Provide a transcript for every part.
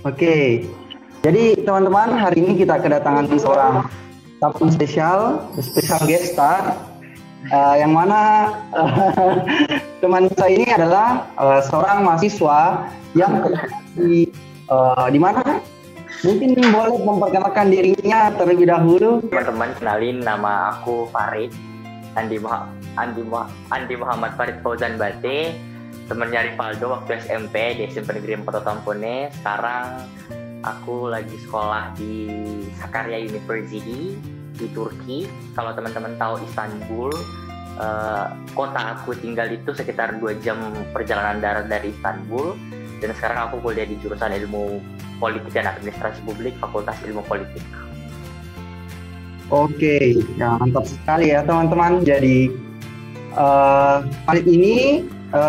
Oke, jadi teman-teman, hari ini kita kedatangan seorang tamu spesial guest star, yang mana teman saya ini adalah seorang mahasiswa yang di mana mungkin boleh memperkenalkan dirinya terlebih dahulu. Teman-teman, kenalin, nama aku Farid Andi Muhammad Farid Fauzan Bate, temennya Rivaldo waktu SMP di SMP Negeri 4 Tampone. Sekarang aku lagi sekolah di Sakarya University di Turki. Kalau teman-teman tahu Istanbul, kota aku tinggal itu sekitar 2 jam perjalanan darat dari Istanbul. Dan sekarang aku kuliah di jurusan Ilmu Politik dan Administrasi Publik, Fakultas Ilmu Politik. Oke, ya mantap sekali ya teman-teman. Jadi Farid ini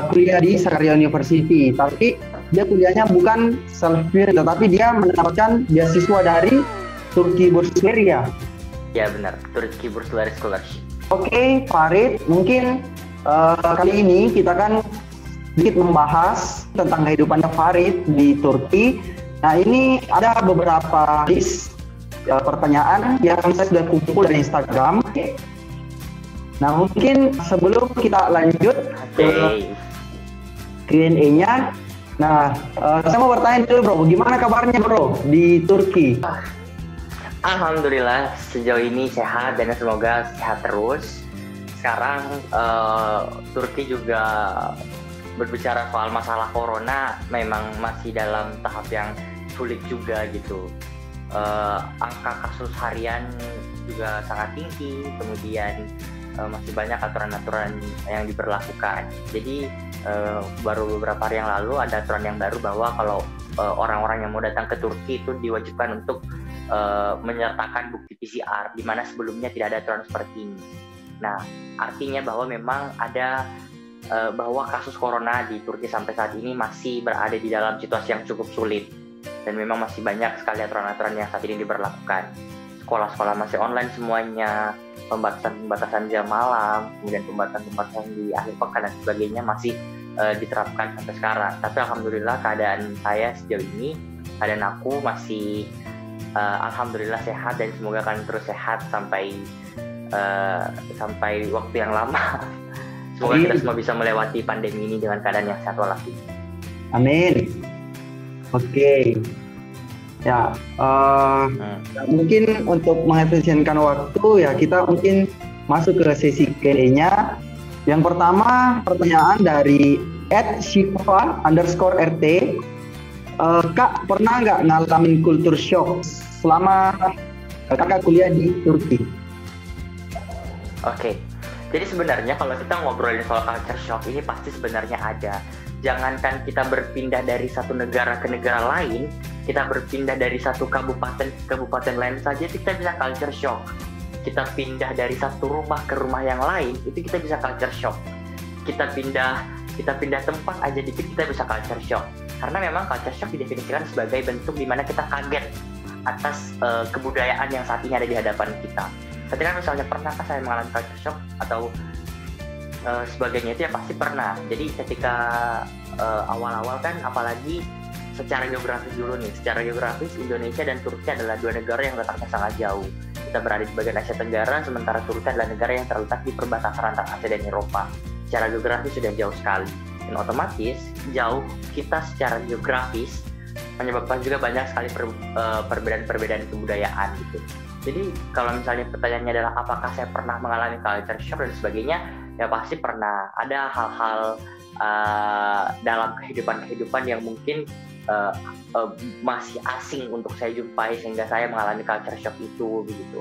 kuliah di Sakarya University, tapi dia kuliahnya bukan self-care, tetapi dia mendapatkan beasiswa dari Turki Bursary ya? Ya benar, Turki Bursary Scholarship. Oke, Farid, mungkin kali ini kita kan sedikit membahas tentang kehidupannya Farid di Turki. Nah, ini ada beberapa list pertanyaan yang saya sudah kumpul dari Instagram. Nah, mungkin sebelum kita lanjut ke Q&A-nya, nah, saya mau bertanya dulu bro, gimana kabarnya bro di Turki? Alhamdulillah sejauh ini sehat dan semoga sehat terus. Sekarang Turki juga berbicara soal masalah corona memang masih dalam tahap yang sulit juga gitu. Angka kasus harian juga sangat tinggi, kemudian masih banyak aturan-aturan yang diberlakukan. Jadi baru beberapa hari yang lalu ada aturan yang baru bahwa kalau orang-orang yang mau datang ke Turki itu diwajibkan untuk menyertakan bukti PCR, di mana sebelumnya tidak ada aturan seperti ini. Nah, artinya bahwa memang ada bahwa kasus corona di Turki sampai saat ini masih berada di dalam situasi yang cukup sulit, dan memang masih banyak sekali aturan-aturan yang saat ini diberlakukan. Sekolah-sekolah masih online semuanya, pembatasan jam malam, kemudian pembatasan di akhir pekan dan sebagainya masih diterapkan sampai sekarang. Tapi alhamdulillah keadaan saya sejauh ini, keadaan aku masih alhamdulillah sehat, dan semoga akan terus sehat sampai waktu yang lama. Semoga kita semua bisa melewati pandemi ini dengan keadaan yang sehat walafiat. Amin. Oke. Ya, mungkin untuk mengefisienkan waktu ya, kita mungkin masuk ke sesi Q&A-nya. Yang pertama, pertanyaan dari @shifa_RT. Kak, pernah nggak ngalamin culture shock selama kakak kuliah di Turki? Oke. Jadi sebenarnya kalau kita ngobrolin soal culture shock ini pasti sebenarnya ada. Jangankan kita berpindah dari satu negara ke negara lain, kita berpindah dari satu kabupaten ke kabupaten lain saja kita bisa culture shock. Kita pindah dari satu rumah ke rumah yang lain, itu kita bisa culture shock. Kita pindah tempat aja dikit kita bisa culture shock. Karena memang culture shock didefinisikan sebagai bentuk di mana kita kaget atas kebudayaan yang saat ini ada di hadapan kita. Ketika misalnya pernahkah saya mengalami culture shock atau sebagainya, itu ya pasti pernah. Jadi ketika awal-awal kan, apalagi secara geografis dulu nih, secara geografis Indonesia dan Turki adalah dua negara yang letaknya sangat jauh. Kita berada di bagian Asia Tenggara, sementara Turki adalah negara yang terletak di perbatasan antara Asia dan Eropa. Secara geografis sudah jauh sekali, dan otomatis jauh kita secara geografis menyebabkan juga banyak sekali perbedaan-perbedaan kebudayaan gitu. Jadi kalau misalnya pertanyaannya adalah apakah saya pernah mengalami culture shock dan sebagainya, ya pasti pernah. Ada hal-hal dalam kehidupan yang mungkin masih asing untuk saya jumpai sehingga saya mengalami culture shock itu begitu.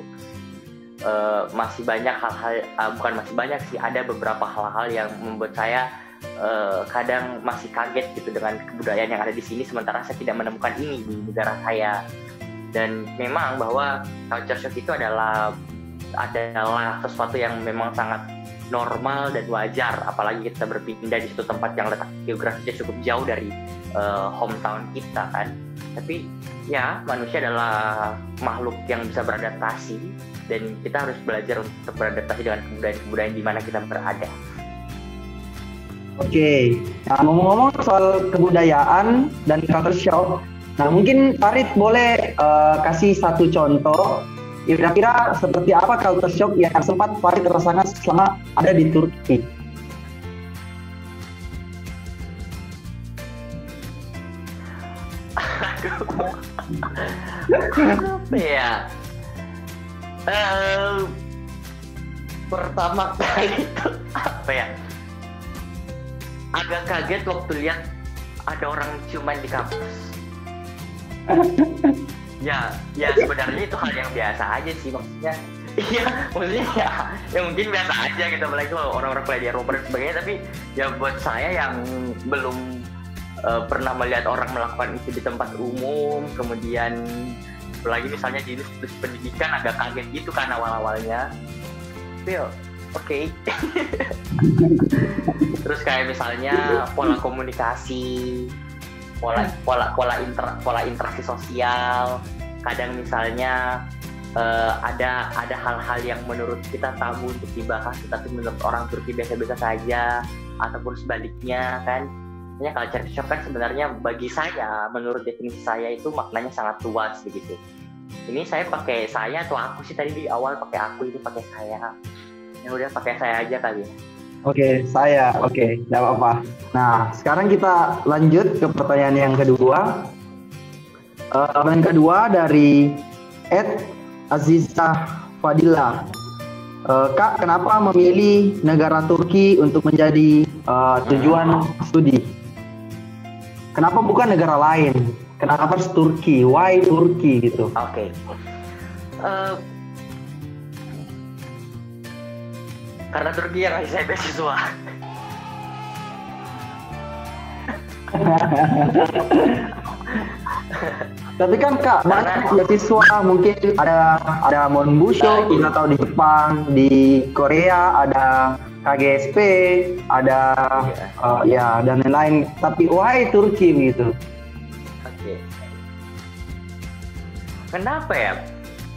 Masih banyak hal-hal, bukan masih banyak sih, ada beberapa hal-hal yang membuat saya kadang masih kaget gitu dengan kebudayaan yang ada di sini, sementara saya tidak menemukan ini di negara saya. Dan memang bahwa culture shock itu adalah sesuatu yang memang sangat normal dan wajar, apalagi kita berpindah di suatu tempat yang letak geografisnya cukup jauh dari hometown kita kan. Tapi ya manusia adalah makhluk yang bisa beradaptasi dan kita harus belajar untuk beradaptasi dengan kebudayaan-kebudayaan di mana kita berada. Oke, nah ngomong-ngomong soal kebudayaan dan culture shock, nah mungkin Farid boleh kasih satu contoh kira-kira seperti apa culture shock yang sempat Farid rasakan selama ada di Turki. Apa ya? Pertama kali itu apa ya? Agak kaget waktu lihat ada orang ciuman di kampus. Ya sebenarnya itu hal yang biasa aja sih maksudnya. Iya, maksudnya ya mungkin biasa aja gitu, apalagi kalau orang-orang kuliah di Eropa dan sebagainya. Tapi ya buat saya yang belum pernah melihat orang melakukan itu di tempat umum, kemudian apalagi misalnya di institusi pendidikan, agak kaget gitu kan awal-awalnya. Tapi oke. Terus kayak misalnya pola komunikasi, pola interaksi sosial. Kadang misalnya ada hal-hal yang menurut kita tabu untuk dibahas, tapi menurut orang Turki biasa-biasa saja, ataupun sebaliknya kan. Makanya culture shock kan sebenarnya bagi saya, menurut definisi saya itu maknanya sangat luas begitu. Ini saya pakai saya atau aku sih tadi di awal pakai aku, ini pakai saya. Ya udah pakai saya aja kali ya. Oke, saya. Oke, tidak apa-apa. Nah, sekarang kita lanjut ke pertanyaan yang kedua. Pertanyaan kedua dari Azizah Fadila. Kak, kenapa memilih negara Turki untuk menjadi tujuan studi? Kenapa bukan negara lain? Kenapa harus Turki? Why Turki gitu? Oke. Karena Turki yang ngasih saya beasiswa. Tapi kan Kak, banyak beasiswa, mungkin ada Monbusho, kita tahu di Jepang, di Korea ada KGSP, ada ya dan lain-lain. Tapi why Turki gitu? Oke. Kenapa ya?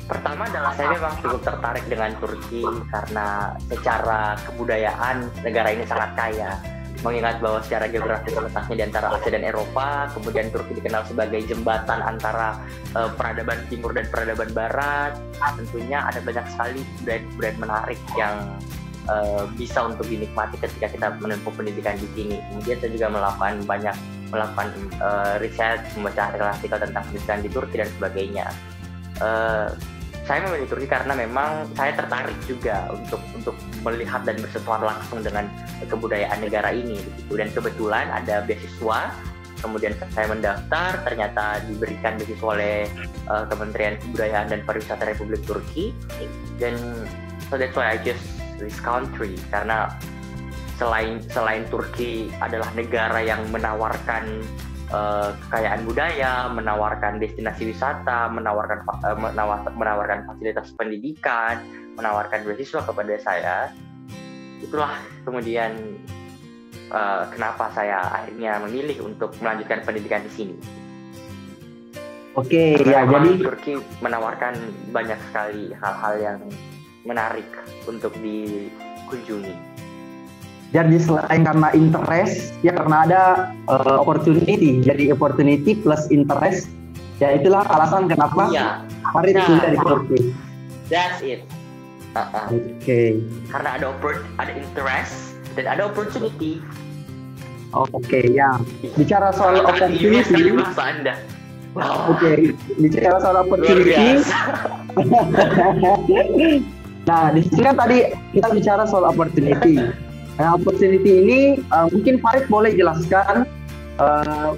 Pertama adalah saya memang cukup tertarik dengan Turki karena secara kebudayaan negara ini sangat kaya. Mengingat bahwa secara geografis letaknya di antara Asia dan Eropa, kemudian Turki dikenal sebagai jembatan antara peradaban timur dan peradaban barat. Tentunya ada banyak sekali budaya-budaya menarik yang bisa untuk dinikmati ketika kita menempuh pendidikan di sini. Kemudian saya juga melakukan riset, membaca artikel tentang pendidikan di Turki dan sebagainya. Saya memilih Turki karena memang saya tertarik juga untuk melihat dan bersentuhan langsung dengan kebudayaan negara ini begitu. Dan kebetulan ada beasiswa, kemudian saya mendaftar, ternyata diberikan beasiswa oleh Kementerian Kebudayaan dan Pariwisata Republik Turki. Dan so that's why I choose this country, karena selain Turki adalah negara yang menawarkan kekayaan budaya, menawarkan destinasi wisata, menawarkan fasilitas pendidikan, menawarkan beasiswa kepada saya. Itulah kemudian kenapa saya akhirnya memilih untuk melanjutkan pendidikan di sini. Oke, ya jadi Turki menawarkan banyak sekali hal-hal yang menarik untuk dikunjungi. Jadi selain karena interest, ya karena ada opportunity. Jadi opportunity plus interest, ya itulah alasan kenapa Farid kuliah di Turki. That's it. Oke. Karena ada interest dan ada opportunity. Oke, ya. Bicara soal opportunity. Oke, bicara soal opportunity. Nah, di sini kan tadi kita bicara soal opportunity. Nah, opportunity ini mungkin Farid boleh jelaskan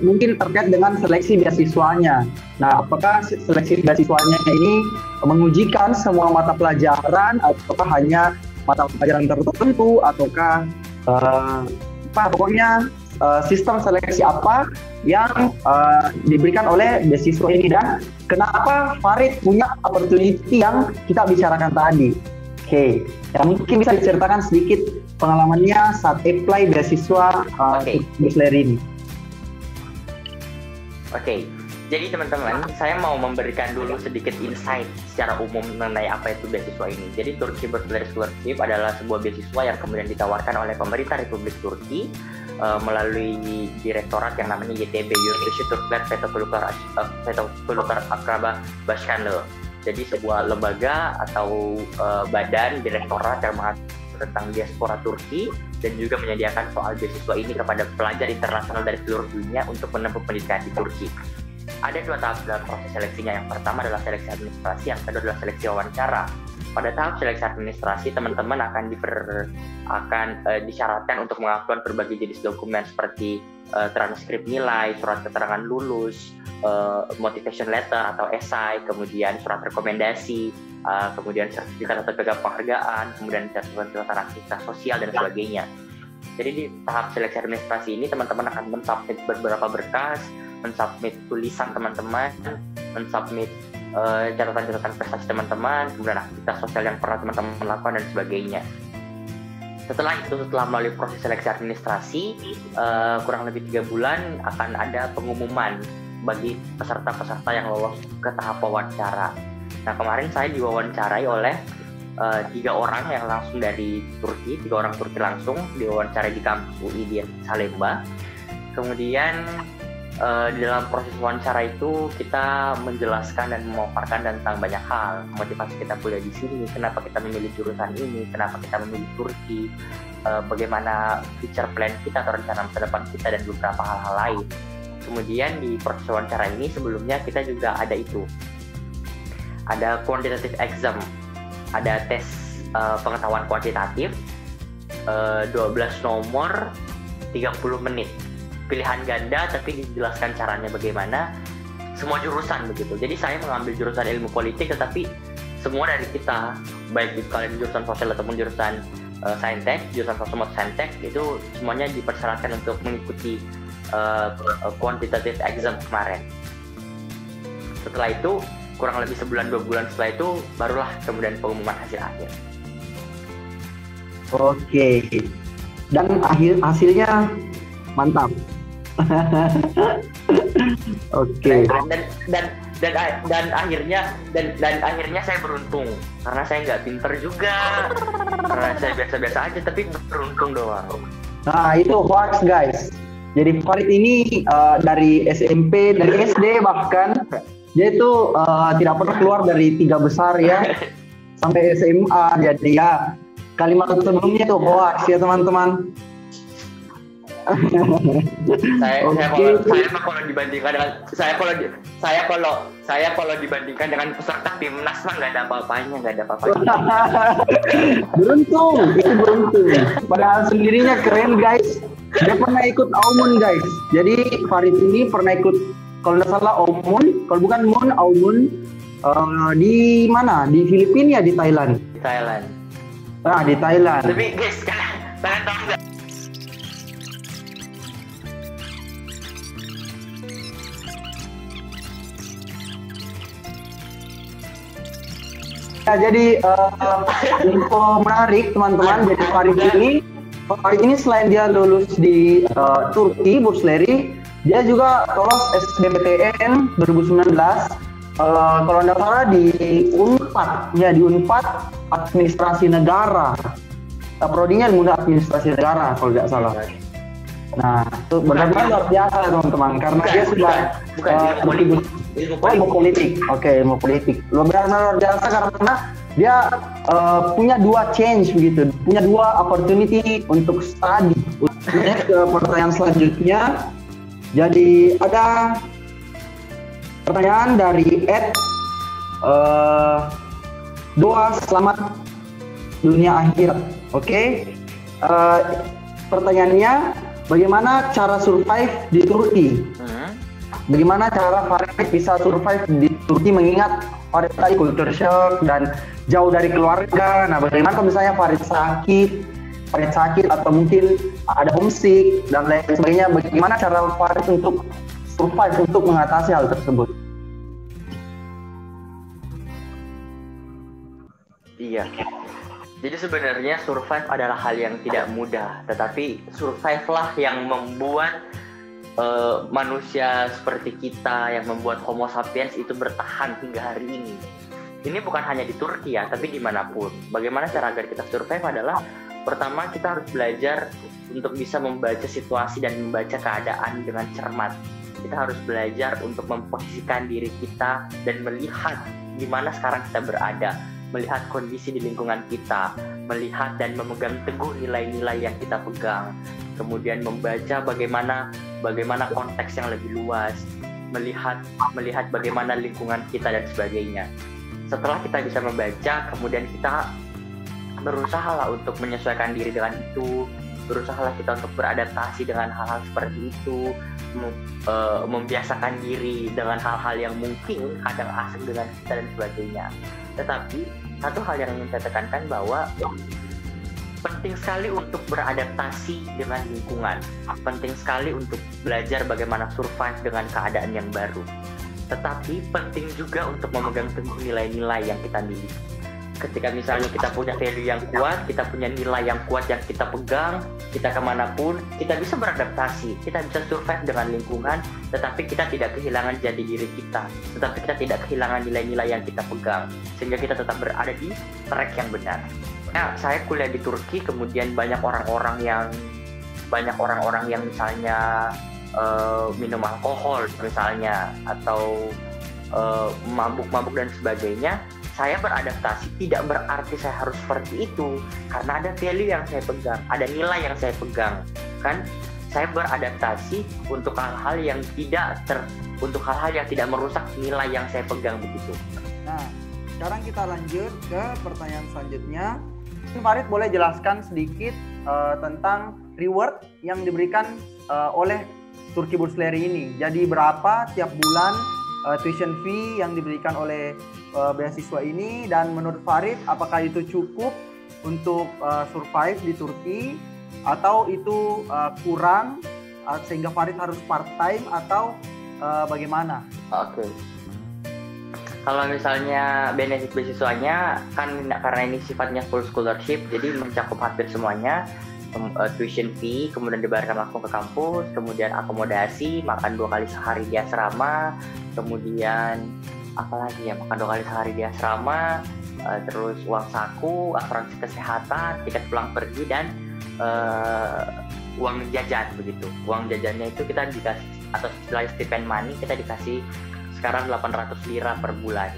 mungkin terkait dengan seleksi beasiswanya. Nah, apakah seleksi beasiswanya ini mengujikan semua mata pelajaran ataukah hanya mata pelajaran tertentu ataukah pokoknya sistem seleksi apa yang diberikan oleh beasiswa ini dan kenapa Farid punya opportunity yang kita bicarakan tadi? Oke, ya mungkin bisa diceritakan sedikit pengalamannya saat apply beasiswa Bisler ini. Oke, Jadi teman-teman, saya mau memberikan dulu sedikit insight secara umum mengenai apa itu beasiswa ini. Jadi Turkey Bursary Scholarship adalah sebuah beasiswa yang kemudian ditawarkan oleh pemerintah Republik Turki melalui direktorat yang namanya YTB, University Turkler Fethullah Akraba Başkanlığı. Jadi sebuah lembaga atau badan direktorat yang mengatur tentang diaspora Turki dan juga menyediakan soal beasiswa ini kepada pelajar internasional dari seluruh dunia untuk menempuh pendidikan di Turki. Ada 2 tahap dalam proses seleksinya. Yang pertama adalah seleksi administrasi, yang kedua adalah seleksi wawancara. Pada tahap seleksi administrasi, teman-teman akan disyaratkan untuk mengakukan berbagai jenis dokumen seperti transkrip nilai, surat keterangan lulus, motivation letter atau esai, kemudian surat rekomendasi, kemudian sertifikat atau piagam penghargaan, kemudian catatan aktivitas sosial dan sebagainya. Jadi di tahap seleksi administrasi ini teman-teman akan mensubmit beberapa berkas, mensubmit tulisan teman-teman, mensubmit catatan-catatan prestasi teman-teman, kemudian aktivitas sosial yang pernah teman-teman lakukan dan sebagainya. Setelah melalui proses seleksi administrasi, kurang lebih 3 bulan akan ada pengumuman bagi peserta-peserta yang lolos ke tahap wawancara. Nah, kemarin saya diwawancarai oleh 3 orang yang langsung dari Turki, 3 orang Turki langsung diwawancarai di kampus UI di Salemba. Kemudian di dalam proses wawancara itu kita menjelaskan dan memaparkan tentang banyak hal, motivasi kita kuliah di sini, kenapa kita memilih jurusan ini, kenapa kita memilih Turki, bagaimana future plan kita atau rencana masa depan kita dan beberapa hal-hal lain. Kemudian di proses wawancara ini sebelumnya kita juga ada quantitative exam, ada tes pengetahuan kuantitatif 12 nomor 30 menit. Pilihan ganda tapi dijelaskan caranya bagaimana, semua jurusan begitu. Jadi saya mengambil jurusan ilmu politik, tetapi semua dari kita, baik di kalian jurusan sosial ataupun jurusan saintek, jurusan sosial atau saintek, itu semuanya dipersyaratkan untuk mengikuti quantitative exam kemarin. Setelah itu kurang lebih 1-2 bulan setelah itu barulah kemudian pengumuman hasil akhir. Oke. Dan hasilnya mantap. Oke. Dan akhirnya saya beruntung karena saya nggak pinter juga, karena saya biasa-biasa aja tapi beruntung doang. Nah itu hoax guys. Jadi Farid ini dari SMP, dari SD bahkan dia itu tidak pernah keluar dari 3 besar ya sampai SMA. Jadi ya kalimat sebelumnya itu hoax ya teman-teman. Saya kalau dibandingkan dengan peserta timnas mah nggak ada apa-apanya. Beruntung. Padahal sendirinya keren guys. Dia pernah ikut Aumun guys. Jadi Farid ini pernah ikut, kalau nggak salah Aumun, kalau bukan Mun, Aumun di mana? Di Filipina ya, di Thailand. Nah di Thailand. Tapi guys, kalian tahu nggak? Ya, jadi info menarik teman-teman. Jadi Farid ini selain dia lulus di Turki Bursary, dia juga lolos SBMPTN 2019. Kalau nggak salah di Unpad, ya di Unpad Administrasi Negara. Prodinya ilmu administrasi negara kalau nggak salah. Nah, itu benar-benar luar biasa teman-teman, karena dia sudah ilmu politik. Oke, ilmu politik. Luar biasa karena dia punya 2 change begitu, punya 2 opportunity untuk study. Ke pertanyaan selanjutnya, jadi ada pertanyaan dari doa selamat dunia akhirat. Oke. Pertanyaannya, bagaimana cara survive di Turki? Bagaimana cara Farid bisa survive di Turki mengingat Farid tadi culture shock dan jauh dari keluarga? Nah, bagaimana kalau misalnya Farid sakit atau mungkin ada homesick dan lain sebagainya? Bagaimana cara Farid untuk survive, untuk mengatasi hal tersebut? Iya. Jadi sebenarnya survive adalah hal yang tidak mudah, tetapi survive lah yang membuat manusia seperti kita yang membuat Homo sapiens itu bertahan hingga hari ini. Ini bukan hanya di Turki ya, tapi dimanapun. Bagaimana cara agar kita survive adalah pertama kita harus belajar untuk bisa membaca situasi dan membaca keadaan dengan cermat. Kita harus belajar untuk memposisikan diri kita dan melihat di mana sekarang kita berada, melihat kondisi di lingkungan kita, melihat dan memegang teguh nilai-nilai yang kita pegang, kemudian membaca bagaimana konteks yang lebih luas, melihat bagaimana lingkungan kita dan sebagainya. Setelah kita bisa membaca, kemudian kita berusaha untuk menyesuaikan diri dengan itu, berusaha kita untuk beradaptasi dengan hal-hal seperti itu, membiasakan diri dengan hal-hal yang mungkin kadang asing dengan kita dan sebagainya. Tetapi satu hal yang ingin saya tekankan bahwa penting sekali untuk beradaptasi dengan lingkungan, penting sekali untuk belajar bagaimana survive dengan keadaan yang baru. Tetapi penting juga untuk memegang teguh nilai-nilai yang kita miliki. Ketika misalnya kita punya value yang kuat, kita punya nilai yang kuat yang kita pegang, kita kemanapun, kita bisa beradaptasi, kita bisa survive dengan lingkungan, tetapi kita tidak kehilangan jati diri kita, tetapi kita tidak kehilangan nilai-nilai yang kita pegang, sehingga kita tetap berada di track yang benar. Nah, saya kuliah di Turki, kemudian banyak orang-orang yang misalnya minum alkohol misalnya, atau mabuk-mabuk dan sebagainya. Saya beradaptasi tidak berarti saya harus seperti itu, karena ada value yang saya pegang, ada nilai yang saya pegang. Kan saya beradaptasi untuk hal-hal yang tidak merusak nilai yang saya pegang begitu. Nah, sekarang kita lanjut ke pertanyaan selanjutnya. Farid boleh jelaskan sedikit tentang reward yang diberikan oleh Turki Bursleri ini. Jadi berapa tiap bulan tuition fee yang diberikan oleh beasiswa ini, dan menurut Farid apakah itu cukup untuk survive di Turki, atau itu kurang sehingga Farid harus part time, atau bagaimana? Oke. Kalau misalnya benefit beasiswanya kan karena ini sifatnya full scholarship, jadi mencakup hampir semuanya. Tuition fee, kemudian dibayarkan langsung ke kampus, kemudian akomodasi, makan 2 kali sehari di asrama, kemudian apalagi ya, makan 2 kali sehari di asrama, terus uang saku, asuransi kesehatan, tiket pulang pergi, dan uang jajan begitu. Uang jajannya itu kita dikasih, atau istilahnya stipend money, kita dikasih sekarang 800 lira per bulan.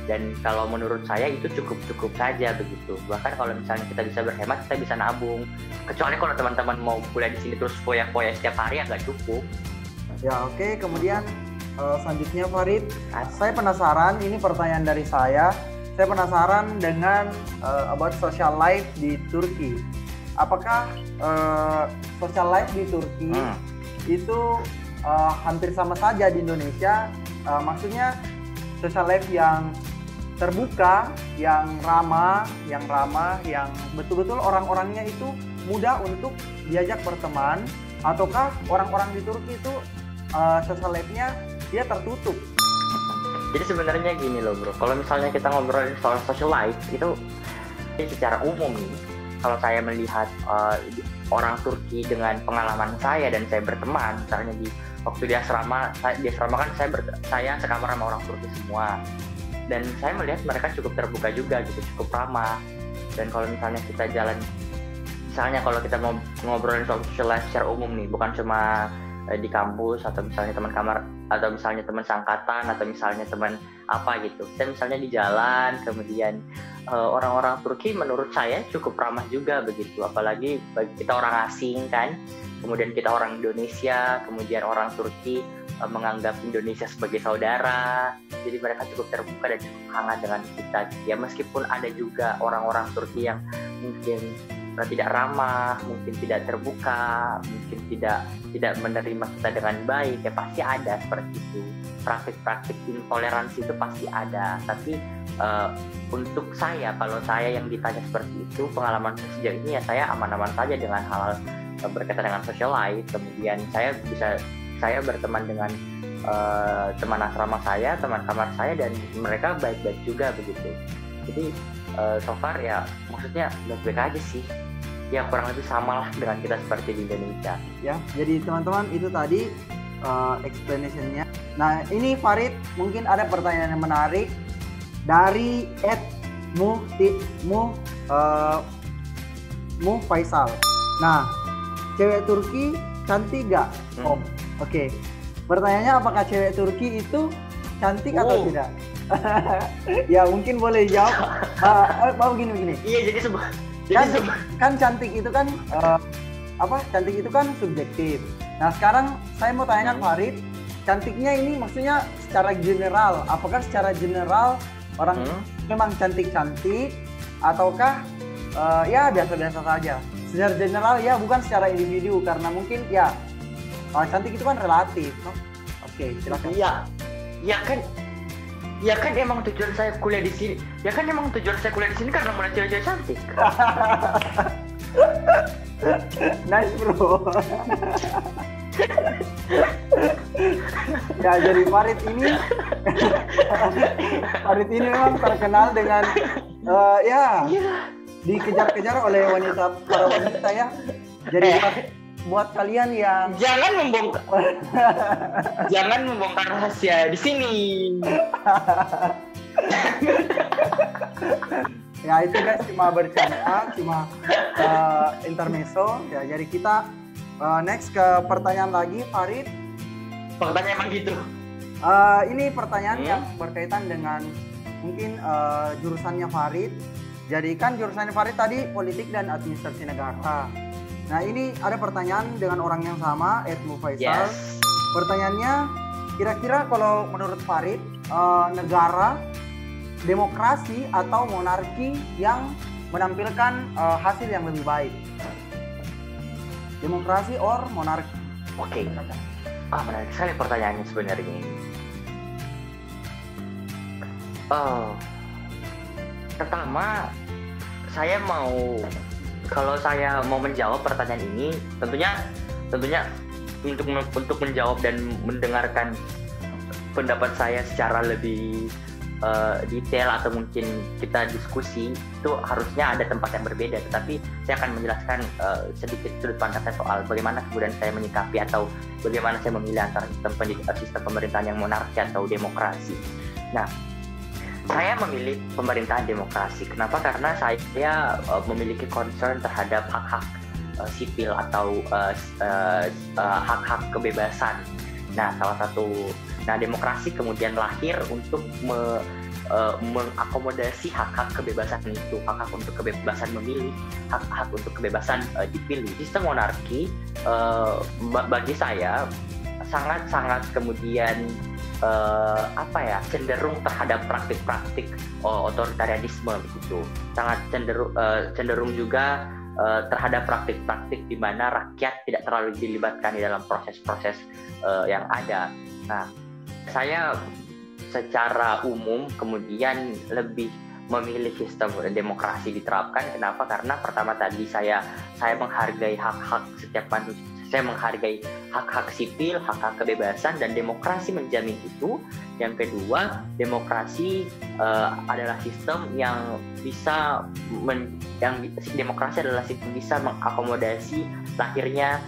Dan kalau menurut saya itu cukup saja begitu. Bahkan kalau misalnya kita bisa berhemat, kita bisa nabung. Kecuali kalau teman-teman mau kuliah di sini terus foya-foya setiap hari, ya nggak cukup. Ya oke. Kemudian selanjutnya Farid, saya penasaran, ini pertanyaan dari saya penasaran dengan about social life di Turki. Apakah social life di Turki itu hampir sama saja di Indonesia? Maksudnya social life yang terbuka, yang ramah, yang betul-betul orang-orangnya itu mudah untuk diajak berteman, ataukah orang-orang di Turki itu social life-nya dia tertutup? Jadi sebenarnya gini loh bro, kalau misalnya kita ngobrolin soal social life itu secara umum nih, kalau saya melihat orang Turki dengan pengalaman saya dan saya berteman, misalnya waktu di asrama kan saya sekamar sama orang Turki semua. Dan saya melihat mereka cukup terbuka juga gitu, cukup ramah. Dan kalau misalnya kita misalnya kalau kita mau ngobrolin soal social life secara umum nih, bukan cuma di kampus, atau misalnya teman kamar, atau misalnya teman seangkatan, atau misalnya teman apa gitu. Kita misalnya di jalan, kemudian orang-orang Turki menurut saya cukup ramah juga begitu. Apalagi bagi kita orang asing kan, kemudian kita orang Indonesia, kemudian orang Turki menganggap Indonesia sebagai saudara, jadi mereka cukup terbuka dan cukup hangat dengan kita. Ya meskipun ada juga orang-orang Turki yang mungkin tidak ramah, mungkin tidak terbuka, mungkin tidak menerima kita dengan baik, ya pasti ada seperti itu. Praktik-praktik intoleransi itu pasti ada. Tapi untuk saya, kalau saya yang ditanya seperti itu, pengalaman sejauh ini ya saya aman-aman saja dengan hal-hal berkaitan dengan social life. Kemudian saya berteman dengan teman asrama saya, teman kamar saya, dan mereka baik-baik juga begitu. Jadi so far ya maksudnya baik-baik aja sih. Ya kurang lebih sama lah dengan kita seperti di Indonesia. Ya, jadi teman-teman itu tadi explanation-nya. Nah, ini Farid, mungkin ada pertanyaan yang menarik dari Mu Faisal. Nah, cewek Turki cantik gak? Om. Oke. Pertanyaannya, apakah cewek Turki itu cantik atau tidak? Ya mungkin boleh jawab. Begini. Iya, jadi kan cantik itu kan cantik itu kan subjektif. Nah, sekarang saya mau tanyakan Farid, cantiknya ini maksudnya secara general, apakah secara general orang memang cantik-cantik ataukah ya biasa-biasa saja? Secara general ya, bukan secara individu, karena mungkin ya cantik itu kan relatif. Oke, silakan. Ya kan emang tujuan saya kuliah di sini. Ya kan emang tujuan saya kuliah di sini karena melihat cewek-cewek cantik. Nice bro. Ya, jadi Farid ini memang terkenal dengan dikejar-kejar oleh para wanita ya. Jadi buat kalian yang jangan membongkar rahasia di sini. Ya itu guys, cuma bercanda, cuma intermezzo ya. Jadi kita next ke pertanyaan lagi, Farid. Pertanyaan emang gitu. Ini pertanyaan yang berkaitan dengan mungkin jurusannya Farid. Jadi kan jurusannya Farid tadi politik dan administrasi negara. Nah, ini ada pertanyaan dengan orang yang sama, Mu Faisal. Yes. Pertanyaannya, kira-kira kalau menurut Farid, negara demokrasi atau monarki yang menampilkan hasil yang lebih baik? Demokrasi or monarki? Oke. Menarik sekali pertanyaannya sebenarnya ini. Pertama, kalau saya mau menjawab pertanyaan ini, tentunya untuk menjawab dan mendengarkan pendapat saya secara lebih detail atau mungkin kita diskusi, itu harusnya ada tempat yang berbeda. Tetapi saya akan menjelaskan sedikit sudut pandang saya soal bagaimana kemudian saya menyikapi atau bagaimana saya memilih antara sistem pemerintahan yang monarki atau demokrasi. Nah, saya memilih pemerintahan demokrasi. Kenapa? Karena saya memiliki concern terhadap hak-hak sipil atau hak-hak kebebasan. Nah, demokrasi kemudian lahir untuk mengakomodasi hak-hak kebebasan itu, hak-hak untuk kebebasan memilih, hak-hak untuk kebebasan dipilih. Sistem monarki bagi saya sangat-sangat kemudian cenderung terhadap praktik-praktik otoritarianisme begitu. Sangat cenderung juga terhadap praktik-praktik di mana rakyat tidak terlalu dilibatkan di dalam proses-proses yang ada. Nah, saya secara umum kemudian lebih memilih sistem demokrasi diterapkan. Kenapa? Karena pertama tadi saya menghargai hak-hak setiap manusia. Saya menghargai hak-hak sipil, hak-hak kebebasan, dan demokrasi menjamin itu. Yang kedua, demokrasi adalah sistem yang demokrasi adalah sistem bisa mengakomodasi lahirnya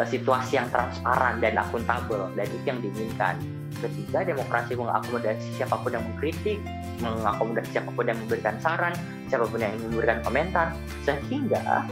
situasi yang transparan dan akuntabel, dan itu yang diinginkan. Ketiga, demokrasi mengakomodasi siapapun yang mengkritik, mengakomodasi siapapun yang memberikan saran, siapapun yang ingin memberikan komentar, sehingga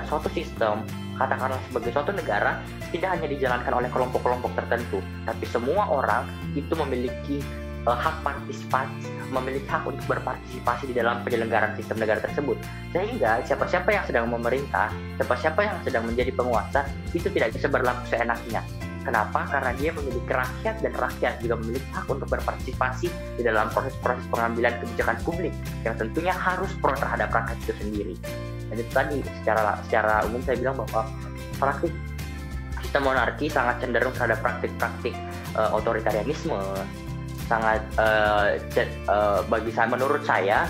suatu sistem, katakanlah sebagai suatu negara, tidak hanya dijalankan oleh kelompok-kelompok tertentu, tapi semua orang itu memiliki hak partisipasi, memiliki hak untuk berpartisipasi di dalam penyelenggaraan sistem negara tersebut. Sehingga siapa-siapa yang sedang memerintah, siapa-siapa yang sedang menjadi penguasa, itu tidak bisa berlaku seenaknya. Kenapa? Karena dia memiliki rakyat, dan rakyat juga memiliki hak untuk berpartisipasi di dalam proses-proses pengambilan kebijakan publik yang tentunya harus pro terhadap rakyat itu sendiri. Dan itu tadi secara umum saya bilang bahwa praktik sistem monarki sangat cenderung terhadap praktik-praktik otoritarianisme, sangat menurut saya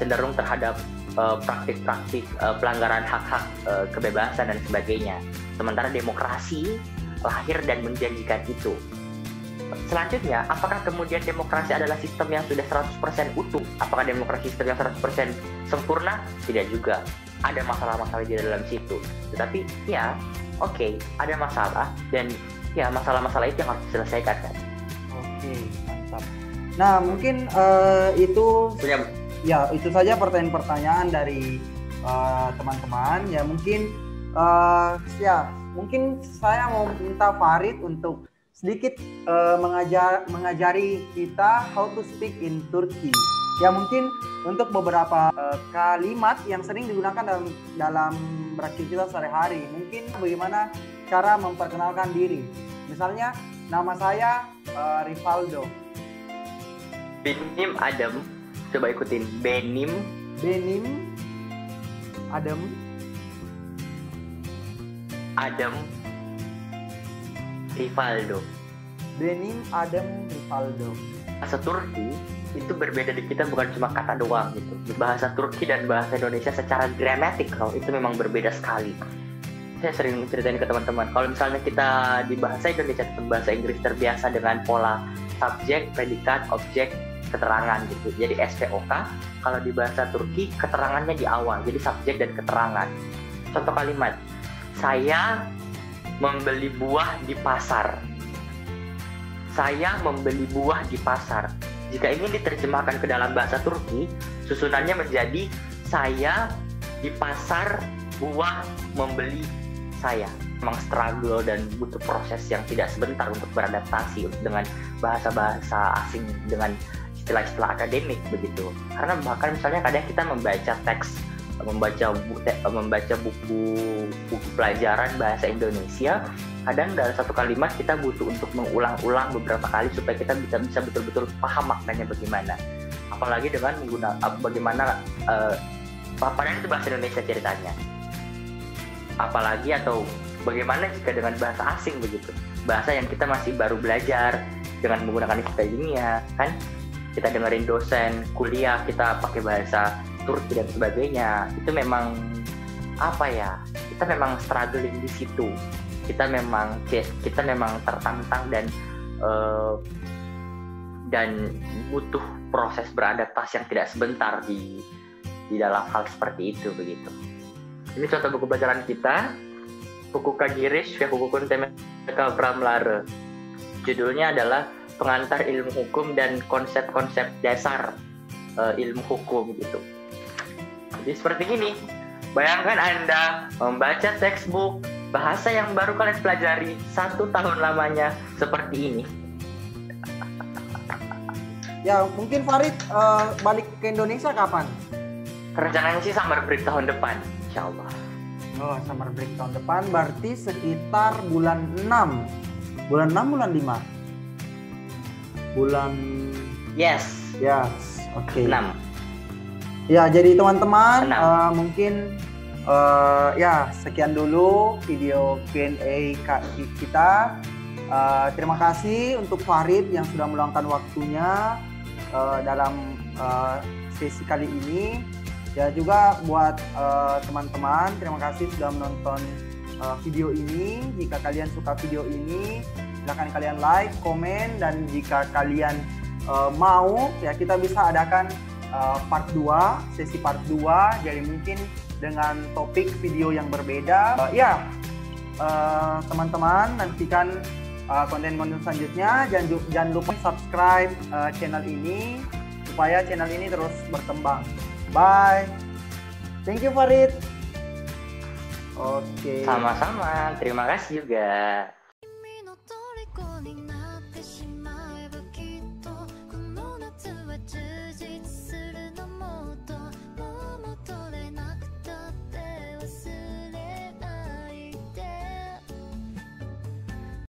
cenderung terhadap praktik-praktik pelanggaran hak-hak kebebasan dan sebagainya. Sementara demokrasi lahir dan menjanjikan itu. Selanjutnya, apakah kemudian demokrasi adalah sistem yang sudah 100% utuh? Apakah demokrasi sistem yang 100% sempurna? Tidak juga. ada masalah-masalah di dalam situ. Tetapi ya oke, ada masalah dan ya masalah-masalah itu yang harus diselesaikan kan. Oke, mantap. Nah, mungkin itu saja pertanyaan-pertanyaan dari teman-teman. Ya mungkin mungkin saya mau minta Farid untuk sedikit mengajari kita how to speak in Turkey. Ya mungkin untuk beberapa kalimat yang sering digunakan dalam beraktivitas sehari-hari. Mungkin bagaimana cara memperkenalkan diri. Misalnya nama saya Rivaldo. Benim Adam. Coba ikutin. Benim Adam Rivaldo. Benim Adam Rivaldo. Bahasa Turki itu berbeda di kita, bukan cuma kata doang gitu. Bahasa Turki dan bahasa Indonesia secara gramatikal itu memang berbeda sekali. Saya sering ceritain ke teman-teman, kalau misalnya kita di bahasa Indonesia atau bahasa Inggris terbiasa dengan pola subjek, predikat, objek, keterangan gitu. Jadi SPOK. Kalau di bahasa Turki keterangannya di awal, jadi subjek dan keterangan. Contoh kalimat, saya membeli buah di pasar. Saya membeli buah di pasar. Jika ingin diterjemahkan ke dalam bahasa Turki, susunannya menjadi saya di pasar buah membeli saya. Memang struggle dan butuh proses yang tidak sebentar untuk beradaptasi dengan bahasa-bahasa asing dengan istilah-istilah akademik begitu. Karena bahkan misalnya kadang kita membaca teks, membaca buku pelajaran bahasa Indonesia, kadang dalam satu kalimat kita butuh untuk mengulang-ulang beberapa kali supaya kita bisa betul-betul paham maknanya bagaimana. Apalagi dengan bagaimana padahal itu bahasa Indonesia ceritanya. Apalagi atau bagaimana jika dengan bahasa asing begitu, bahasa yang kita masih baru belajar dengan menggunakan istilah dunia kan, kita dengerin dosen kuliah kita pakai bahasa Turki dan sebagainya, itu memang kita memang struggling di situ, kita memang tertantang dan butuh proses beradaptasi yang tidak sebentar di dalam hal seperti itu begitu. Ini contoh buku pelajaran kita, buku Kagirish ya, buku Temeka Pramlare. Judulnya adalah Pengantar Ilmu Hukum dan Konsep-konsep Dasar Ilmu Hukum gitu. Jadi seperti ini, bayangkan Anda membaca textbook bahasa yang baru kalian pelajari 1 tahun lamanya seperti ini. Ya mungkin Farid balik ke Indonesia kapan? Rencananya sih summer break tahun depan, insya Allah. Oh, summer break tahun depan berarti sekitar bulan 6. Bulan 6, bulan 5? Bulan... Yes, oke. 6. Ya, jadi teman-teman mungkin sekian dulu video Q&A kita. Terima kasih untuk Farid yang sudah meluangkan waktunya dalam sesi kali ini. Ya juga buat teman-teman, terima kasih sudah menonton video ini. Jika kalian suka video ini, silakan kalian like, komen, dan jika kalian mau, ya kita bisa adakan part 2, sesi part 2, jadi mungkin dengan topik video yang berbeda. Teman-teman nantikan konten-konten selanjutnya. Jangan lupa subscribe channel ini supaya channel ini terus berkembang. Bye. Thank you Farid. Oke. Sama-sama. Terima kasih juga.